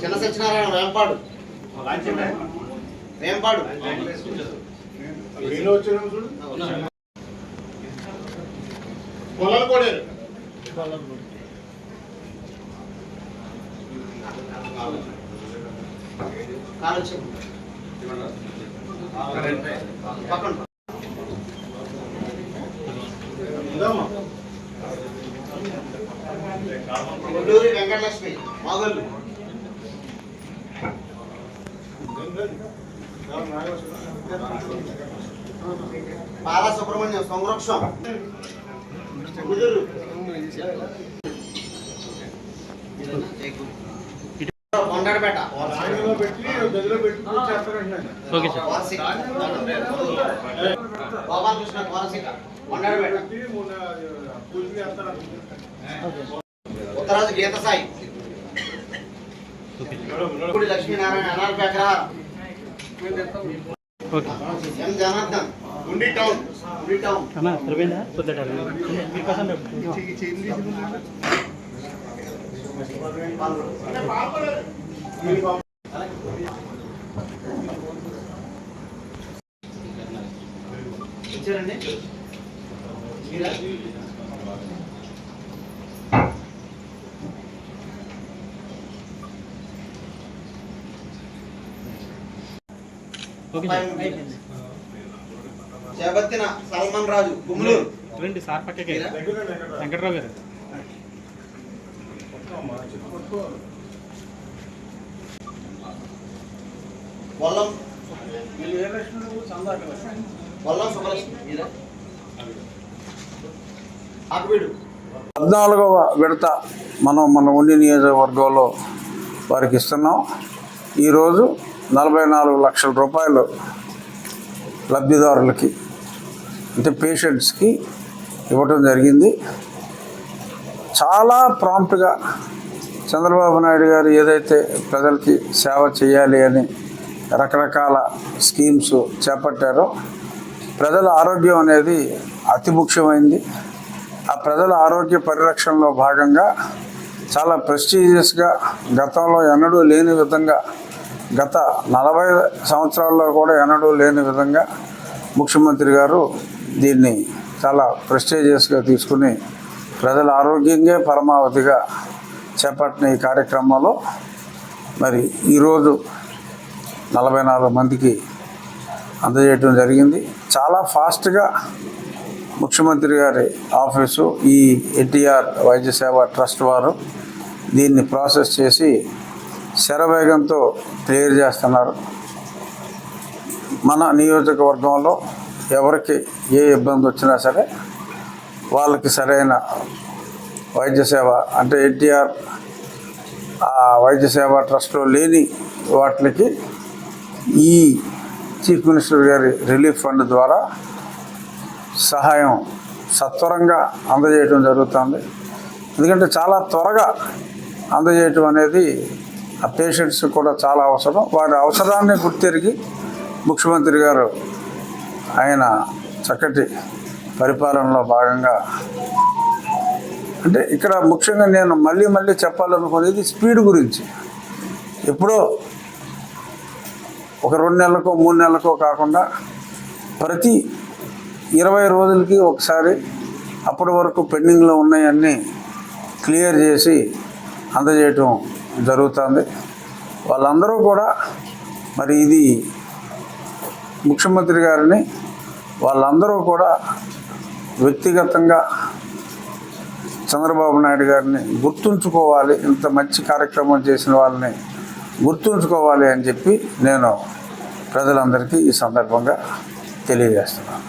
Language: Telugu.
చిన్న సత్యనారాయణ వేంపాడు వేంపాడు పొలాలు కూడా కొల్లూరి వెంకటలక్ష్మి మాగల్లు బాలసుబ్రహ్మణ్యం సంరక్షణ కొండపేట గోపాలకృష్ణ కోనసీక కొండపేట ఉత్తరాజు గీత సాయి లక్ష్మీనారాయణ అనార్పేట ఎం జనార్దన్ ఉండి టౌన్ ఇచ్చారండి చేపత్తిన సల్మాన్ రాజు గుమ్లూరు రండి సార్ పక్కకి వెంకట్రావు గారు వల్లం వల్లం సుబ్బలక్ష్మి 14వ విడత మన ఉండి నియోజకవర్గంలో వారికి ఇస్తున్నాం. ఈరోజు 44 లక్షల రూపాయలు లబ్ధిదారులకి అంటే పేషెంట్స్కి ఇవ్వటం జరిగింది. చాలా ప్రాంప్ట్గా చంద్రబాబు నాయుడు గారు ఏదైతే ప్రజలకి సేవ చేయాలి అని రకరకాల స్కీమ్స్ చేపట్టారో ప్రజల ఆరోగ్యం అనేది అతి ముఖ్యమైనది. ఆ ప్రజల ఆరోగ్య పరిరక్షణలో భాగంగా చాలా ప్రెస్టీజియస్గా గతంలో ఎన్నడూ లేని విధంగా గత 40 సంవత్సరాల్లో కూడా ఎన్నడూ లేని విధంగా ముఖ్యమంత్రి గారు దీన్ని చాలా ప్రెస్టీజియస్గా తీసుకుని ప్రజల ఆరోగ్యంగా పరమావధిగా చేపట్టిన ఈ కార్యక్రమంలో మరి ఈరోజు 44 మందికి అందజేయడం జరిగింది. చాలా ఫాస్ట్గా ముఖ్యమంత్రి గారి ఆఫీసు ఈ ఎన్టీఆర్ వైద్య సేవ ట్రస్ట్ వారు దీన్ని ప్రాసెస్ చేసి శరవేగంతో క్లియర్ చేస్తున్నారు. మన నియోజకవర్గంలో ఎవరికి ఏ ఇబ్బంది వచ్చినా సరే వాళ్ళకి సరైన వైద్య సేవ అంటే ఎన్టీఆర్ వైద్య సేవ ట్రస్ట్లో లేని వాటికి ఈ చీఫ్ మినిస్టర్ గారి రిలీఫ్ ఫండ్ ద్వారా సహాయం సత్వరంగా అందజేయడం జరుగుతుంది. ఎందుకంటే చాలా త్వరగా అందజేయటం అనేది ఆ పేషెంట్స్ కూడా చాలా అవసరం. వారి అవసరాన్ని గుర్తిరిగి ముఖ్యమంత్రి గారు ఆయన చక్కటి పరిపాలనలో భాగంగా అంటే ఇక్కడ ముఖ్యంగా నేను మళ్ళీ చెప్పాలనుకునేది స్పీడ్ గురించి. ఎప్పుడో ఒక 2 నెలలకో 3 నెలలకో కాకుండా ప్రతి 20 రోజులకి ఒకసారి అప్పటి వరకు పెండింగ్లో ఉన్నాయన్నీ క్లియర్ చేసి అందజేయటం జరుగుతుంది. వాళ్ళందరూ కూడా మరి ఇది ముఖ్యమంత్రి గారిని వాళ్ళందరూ కూడా వ్యక్తిగతంగా చంద్రబాబు నాయుడు గారిని గుర్తుంచుకోవాలి, ఇంత మంచి కార్యక్రమం చేసిన వాళ్ళని గుర్తుంచుకోవాలి అని చెప్పి నేను ప్రజలందరికీ ఈ సందర్భంగా తెలియజేస్తున్నాను.